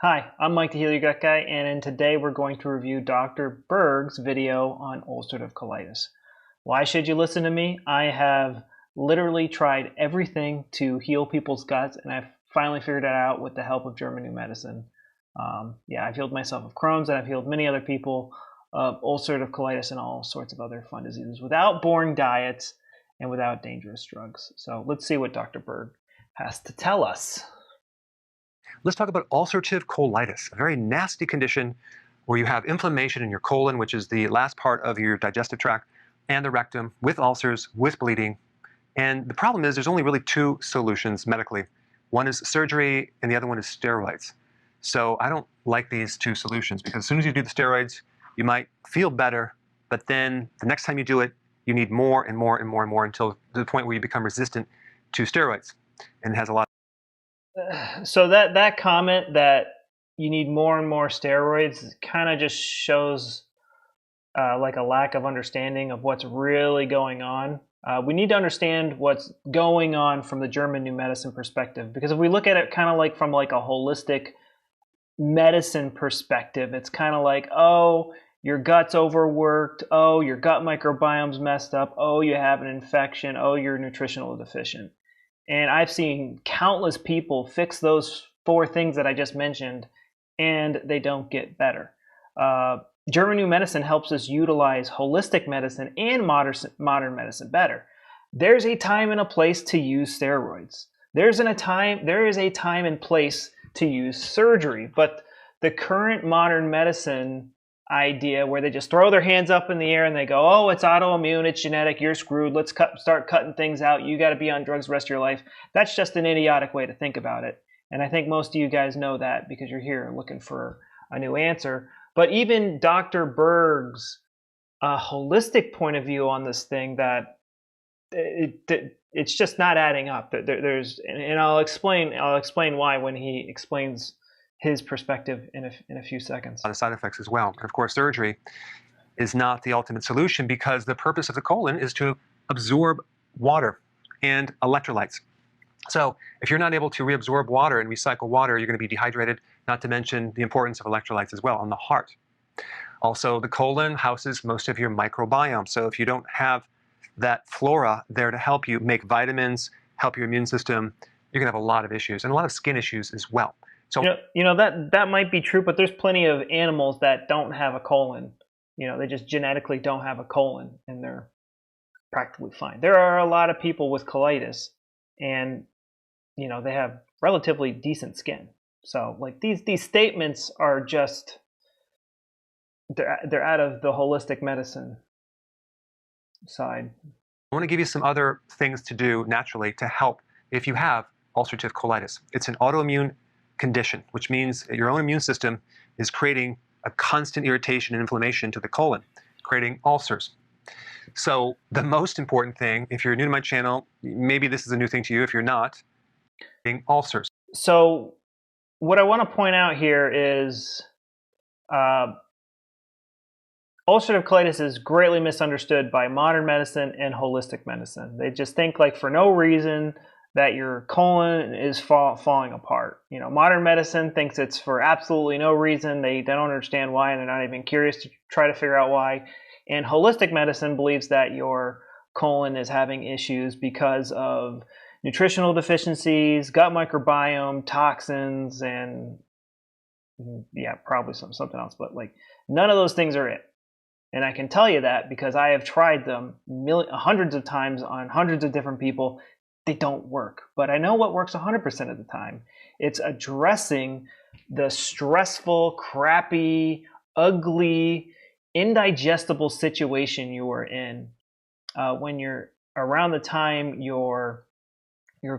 Hi, I'm Mike the Heal Your Gut Guy, and today we're going to review Dr. Berg's video on ulcerative colitis. Why should you listen to me? I have literally tried everything to heal people's guts, and I've finally figured it out with the help of German new medicine. I've healed myself of Crohn's, and I've healed many other people of ulcerative colitis and all sorts of other fun diseases without boring diets and without dangerous drugs. So let's see what Dr. Berg has to tell us. Let's talk about ulcerative colitis, a very nasty condition where you have inflammation in your colon, which is the last part of your digestive tract, and the rectum with ulcers, with bleeding. And the problem is there's only really two solutions medically. One is surgery, and the other one is steroids. So I don't like these two solutions because as soon as you do the steroids, you might feel better, but then the next time you do it, you need more and more and more and more until the point where you become resistant to steroids. And it has a lot. So that comment that you need more and more steroids kind of just shows like a lack of understanding of what's really going on. We need to understand what's going on from the German new medicine perspective, because if we look at it kind of like from like a holistic medicine perspective, it's kind of like, oh, your gut's overworked, oh, your gut microbiome's messed up, oh, you have an infection, oh, you're nutritional deficient. And I've seen countless people fix those four things that I just mentioned, and they don't get better. German New Medicine helps us utilize holistic medicine and modern medicine better. There's a time and a place to use steroids. There is a time and place to use surgery. But the current modern medicine idea where they just throw their hands up in the air and they go, oh, it's autoimmune, it's genetic, you're screwed, let's start cutting things out, you got to be on drugs the rest of your life. That's just an idiotic way to think about it. And I think most of you guys know that because you're here looking for a new answer. But even Dr. Berg's holistic point of view on this thing, that it's just not adding up. And I'll explain why when he explains his perspective in a few seconds. A lot of side effects as well. And of course, surgery is not the ultimate solution because the purpose of the colon is to absorb water and electrolytes. So if you're not able to reabsorb water and recycle water, you're going to be dehydrated, not to mention the importance of electrolytes as well on the heart. Also, the colon houses most of your microbiome. So if you don't have that flora there to help you make vitamins, help your immune system, you're going to have a lot of issues and a lot of skin issues as well. So that might be true, but there's plenty of animals that don't have a colon. They just genetically don't have a colon, and they're practically fine. There are a lot of people with colitis, and they have relatively decent skin. So like these statements are just they're out of the holistic medicine side. I want to give you some other things to do naturally to help if you have ulcerative colitis. It's an autoimmune condition, which means your own immune system is creating a constant irritation and inflammation to the colon, creating ulcers. So the most important thing, if you're new to my channel, maybe this is a new thing to you. If you're not, being ulcers. So what I want to point out here is ulcerative colitis is greatly misunderstood by modern medicine and holistic medicine. They just think like for no reason that your colon is falling apart. Modern medicine thinks it's for absolutely no reason. They don't understand why, and they're not even curious to try to figure out why. And holistic medicine believes that your colon is having issues because of nutritional deficiencies, gut microbiome, toxins, and probably something else. But like none of those things are it. And I can tell you that because I have tried them hundreds of times on hundreds of different people. They don't work. But I know what works 100% of the time. It's addressing the stressful, crappy, ugly, indigestible situation you are in when you're around the time your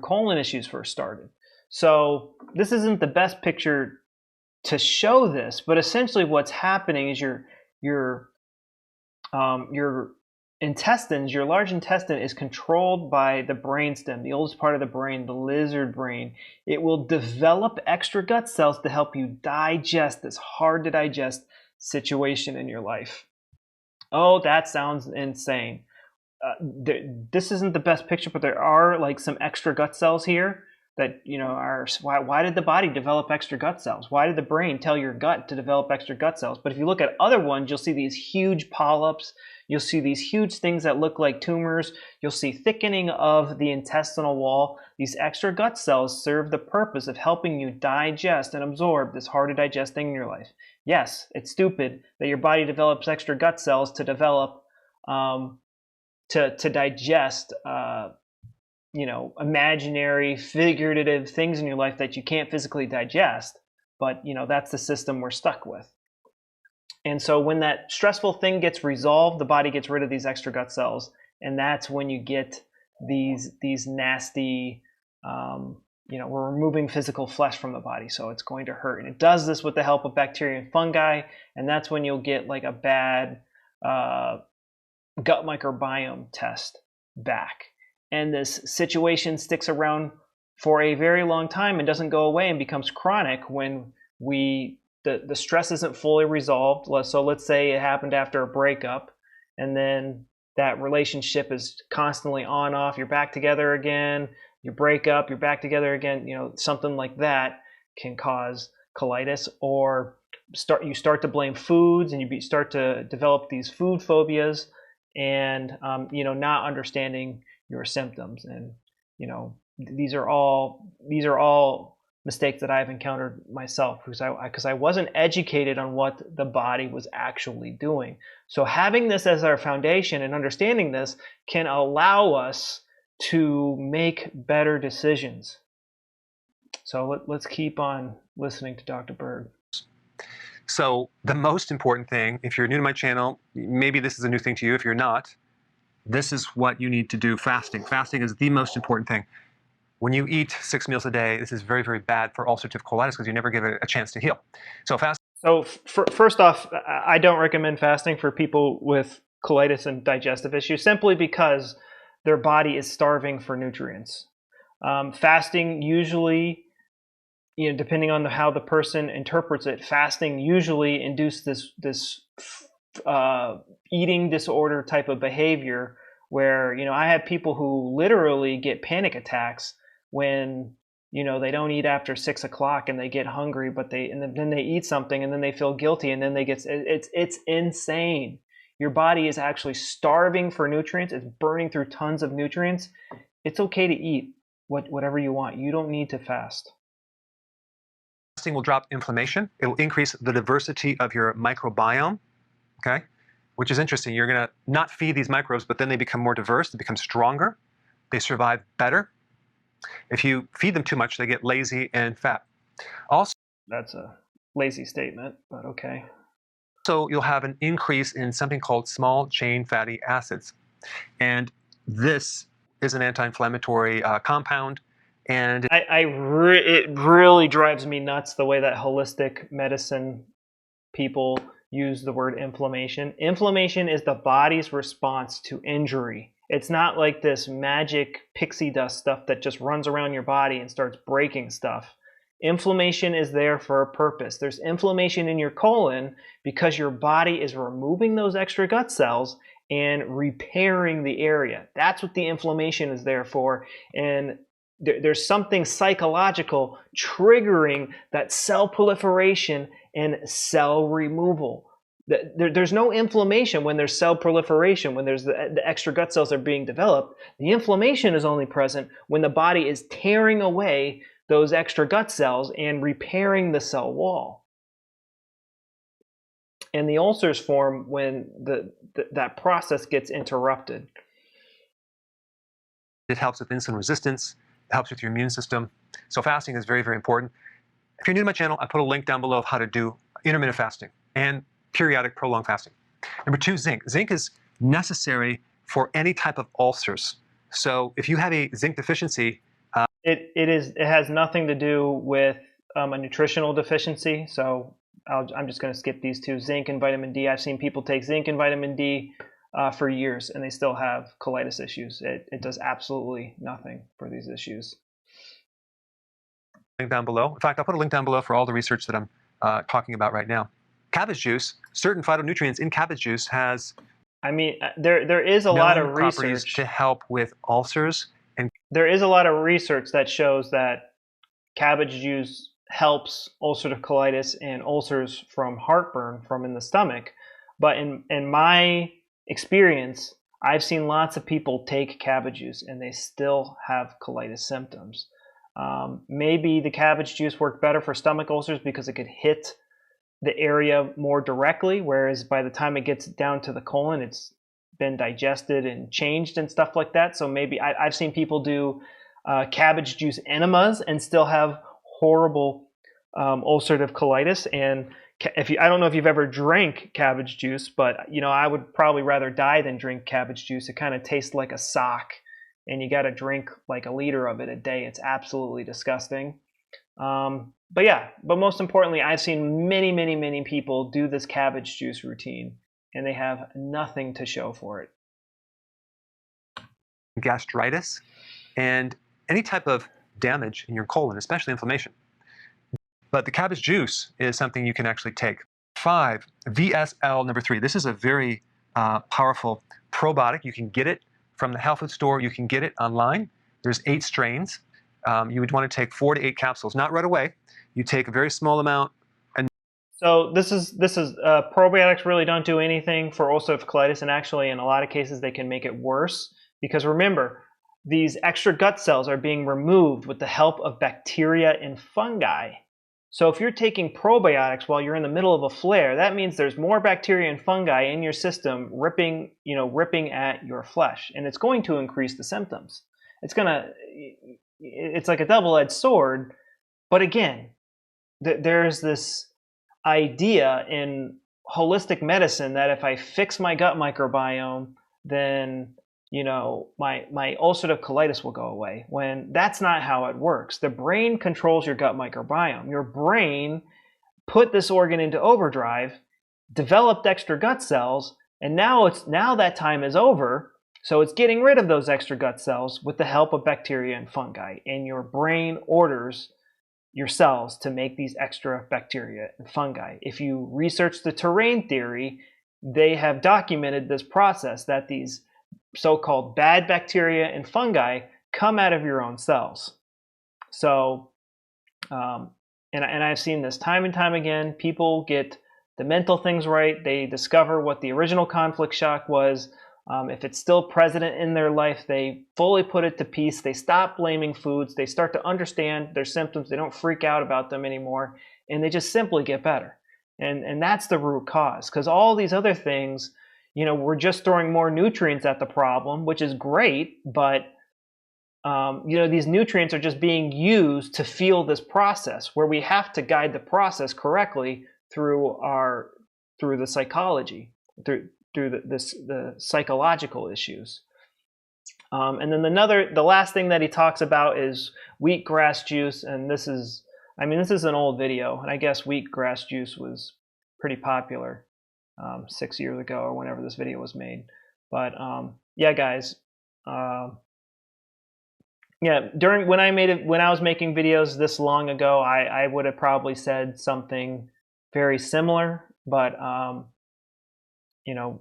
colon issues first started. So this isn't the best picture to show this, but essentially what's happening is your intestines, your large intestine is controlled by the brainstem, the oldest part of the brain, the lizard brain. It will develop extra gut cells to help you digest this hard to digest situation in your life. Oh, that sounds insane. This isn't the best picture, but there are like some extra gut cells here that, you know, are why did the body develop extra gut cells? Why did the brain tell your gut to develop extra gut cells? But if you look at other ones, you'll see these huge polyps. You'll see these huge things that look like tumors. You'll see thickening of the intestinal wall. These extra gut cells serve the purpose of helping you digest and absorb this hard to digest thing in your life. Yes, it's stupid that your body develops extra gut cells to develop to digest you know, imaginary, figurative things in your life that you can't physically digest. But, you know, that's the system we're stuck with. And so when that stressful thing gets resolved, the body gets rid of these extra gut cells. And that's when you get these nasty, you know, we're removing physical flesh from the body. So it's going to hurt. And it does this with the help of bacteria and fungi. And that's when you'll get like a bad gut microbiome test back. And this situation sticks around for a very long time and doesn't go away and becomes chronic when the stress isn't fully resolved. So let's say it happened after a breakup, and then that relationship is constantly on off. You're back together again. You break up. You're back together again. You know, something like that can cause colitis, or you start to blame foods, and you start to develop these food phobias, and you know, not understanding your symptoms. And you know, these are all mistakes that I've encountered myself because I wasn't educated on what the body was actually doing. So having this as our foundation and understanding this can allow us to make better decisions. So let's keep on listening to Dr. Berg. So the most important thing, if you're new to my channel, maybe this is a new thing to you. If you're not, this is what you need to do: fasting. Fasting is the most important thing. When you eat 6 meals a day, this is very, very bad for ulcerative colitis because you never give it a chance to heal. So fasting. So first off, I don't recommend fasting for people with colitis and digestive issues simply because their body is starving for nutrients. Fasting usually, you know, depending on how the person interprets it, fasting usually induces this eating disorder type of behavior where, you know, I have people who literally get panic attacks when, you know, they don't eat after 6 o'clock and they get hungry, but then they eat something and then they feel guilty and then it's insane. Your body is actually starving for nutrients. It's burning through tons of nutrients. It's okay to eat whatever you want. You don't need to fast. Fasting will drop inflammation. It will increase the diversity of your microbiome, okay? Which is interesting. You're going to not feed these microbes, but then they become more diverse. They become stronger. They survive better. If you feed them too much, they get lazy and fat. Also, that's a lazy statement, but okay. So you'll have an increase in something called small chain fatty acids. And this is an anti-inflammatory compound. And it really drives me nuts the way that holistic medicine people use the word inflammation. Inflammation is the body's response to injury. It's not like this magic pixie dust stuff that just runs around your body and starts breaking stuff. Inflammation is there for a purpose. There's inflammation in your colon because your body is removing those extra gut cells and repairing the area. That's what the inflammation is there for. And there's something psychological triggering that cell proliferation and cell removal. There's no inflammation when there's cell proliferation, when there's the extra gut cells are being developed. The inflammation is only present when the body is tearing away those extra gut cells and repairing the cell wall. And the ulcers form when that process gets interrupted. It helps with insulin resistance. It helps with your immune system. So fasting is very, very important. If you're new to my channel, I put a link down below of how to do intermittent fasting and periodic prolonged fasting. Number 2, zinc. Zinc is necessary for any type of ulcers. So if you have a zinc deficiency, it has nothing to do with a nutritional deficiency. So I'm just going to skip these two: zinc and vitamin D. I've seen people take zinc and vitamin D for years, and they still have colitis issues. It does absolutely nothing for these issues. Link down below. In fact, I'll put a link down below for all the research that I'm talking about right now. Cabbage juice, certain phytonutrients in cabbage juice has. I mean, there is a lot of research to help with ulcers and there is a lot of research that shows that cabbage juice helps ulcerative colitis and ulcers from heartburn from in the stomach. But in my experience, I've seen lots of people take cabbage juice and they still have colitis symptoms. Maybe the cabbage juice worked better for stomach ulcers because it could hit the area more directly, whereas by the time it gets down to the colon, it's been digested and changed and stuff like that. So maybe I've seen people do cabbage juice enemas and still have horrible ulcerative colitis. And I don't know if you've ever drank cabbage juice, but I would probably rather die than drink cabbage juice. It kind of tastes like a sock, and you got to drink like a liter of it a day. It's absolutely disgusting. But most importantly, I've seen many, many, many people do this cabbage juice routine, and they have nothing to show for it. Gastritis and any type of damage in your colon, especially inflammation. But the cabbage juice is something you can actually take. 5, VSL number 3. This is a very powerful probiotic. You can get it from the health food store. You can get it online. There's 8 strains. You would want to take 4 to 8 capsules, not right away. You take a very small amount. So this is probiotics really don't do anything for ulcerative colitis, and actually in a lot of cases they can make it worse, because remember, these extra gut cells are being removed with the help of bacteria and fungi. So if you're taking probiotics while you're in the middle of a flare, that means there's more bacteria and fungi in your system ripping at your flesh, and it's going to increase the symptoms. It's like a double-edged sword. But again, there's this idea in holistic medicine that if I fix my gut microbiome, then my ulcerative colitis will go away, when that's not how it works. The brain controls your gut microbiome. Your brain put this organ into overdrive, developed extra gut cells, and now that time is over. So it's getting rid of those extra gut cells with the help of bacteria and fungi, and your brain orders your cells to make these extra bacteria and fungi. If you research the terrain theory, they have documented this process that these so-called bad bacteria and fungi come out of your own cells. So, and I've seen this time and time again. People get the mental things right. They discover what the original conflict shock was. If it's still present in their life, they fully put it to peace. They stop blaming foods. They start to understand their symptoms. They don't freak out about them anymore, and they just simply get better. And that's the root cause, because all these other things, we're just throwing more nutrients at the problem, which is great, but these nutrients are just being used to fuel this process, where we have to guide the process correctly through the psychology, through the psychological issues. And then the last thing that he talks about is wheatgrass juice. And this is an old video, and I guess wheatgrass juice was pretty popular 6 years ago or whenever this video was made. But yeah, guys, when I was making videos this long ago, I would have probably said something very similar, but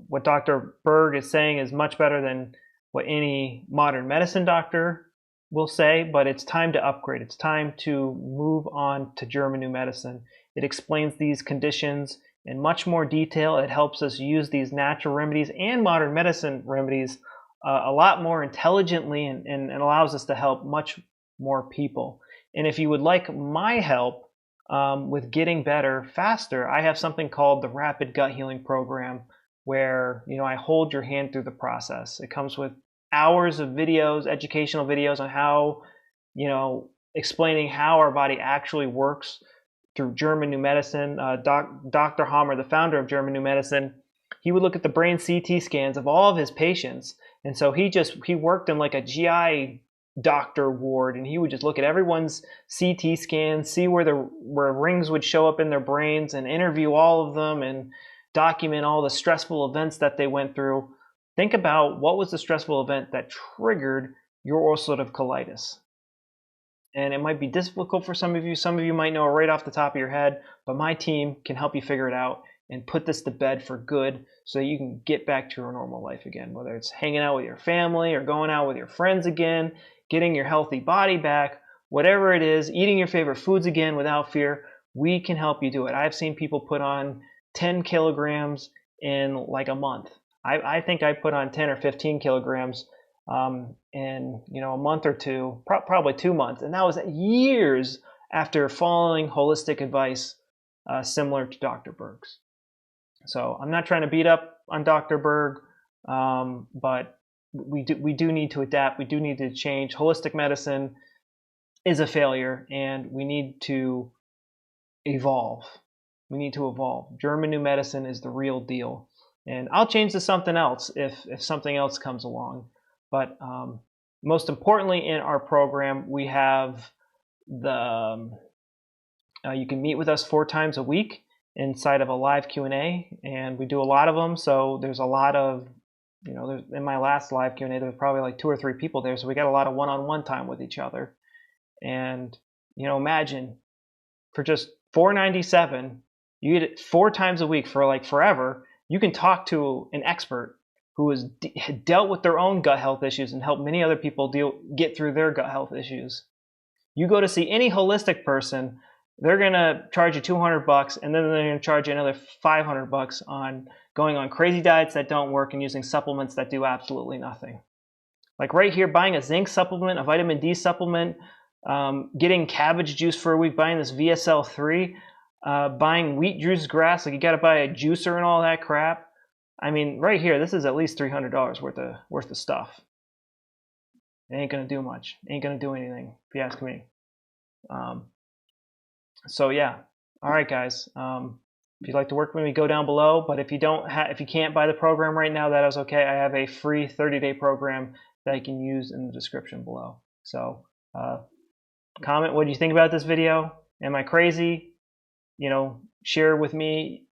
what Dr. Berg is saying is much better than what any modern medicine doctor will say, but it's time to upgrade. It's time to move on to German new medicine. It explains these conditions in much more detail. It helps us use these natural remedies and modern medicine remedies a lot more intelligently, and allows us to help much more people. And if you would like my help with getting better faster, I have something called the Rapid Gut Healing Program, where I hold your hand through the process. It comes with hours of videos, educational videos on how, explaining how our body actually works through German new medicine. Dr. Hammer, the founder of German new medicine, he would look at the brain CT scans of all of his patients, and so he worked in like a GI doctor ward, and he would just look at everyone's CT scans, see where rings would show up in their brains, and interview all of them and document all the stressful events that they went through. Think about what was the stressful event that triggered your ulcerative colitis. And it might be difficult for some of you. Some of you might know it right off the top of your head, but my team can help you figure it out and put this to bed for good so that you can get back to your normal life again, whether it's hanging out with your family or going out with your friends again. getting your healthy body back, whatever it is, eating your favorite foods again without fear, we can help you do it. I've seen people put on 10 kilograms in like a month. I think I put on 10 or 15 kilograms in a month or two, probably 2 months, and that was years after following holistic advice similar to Dr. Berg's. So I'm not trying to beat up on Dr. Berg, but we do need to adapt. We do need to change. Holistic medicine is a failure, and we need to evolve. We need to evolve. German new medicine is the real deal. And I'll change to something else if something else comes along. But most importantly in our program, we have the you can meet with us 4 times a week inside of a live Q&A, and we do a lot of them. So there's a lot of, in my last live Q&A, there was probably like 2 or 3 people there. So we got a lot of one-on-one time with each other. And, imagine for just $4.97, you get it 4 times a week for like forever. You can talk to an expert who has dealt with their own gut health issues and helped many other people get through their gut health issues. You go to see any holistic person, they're going to charge you $200, and then they're going to charge you another $500 on going on crazy diets that don't work and using supplements that do absolutely nothing. Like right here, buying a zinc supplement, a vitamin D supplement, getting cabbage juice for a week, buying this VSL3, buying wheat juice grass, like you got to buy a juicer and all that crap. I mean, right here, this is at least $300 worth of stuff. It ain't gonna do much. It ain't gonna do anything, if you ask me. So yeah, all right, guys. If you'd like to work with me, go down below. But if you if you can't buy the program right now, that is okay. I have a free 30-day program that you can use in the description below. So comment what do you think about this video. Am I crazy? Share with me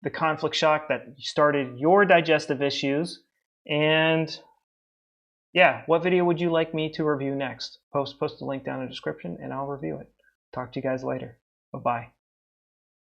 the conflict shock that started your digestive issues, and yeah, what video would you like me to review next? Post a link down in the description and I'll review it. Talk to you guys later. Bye-bye.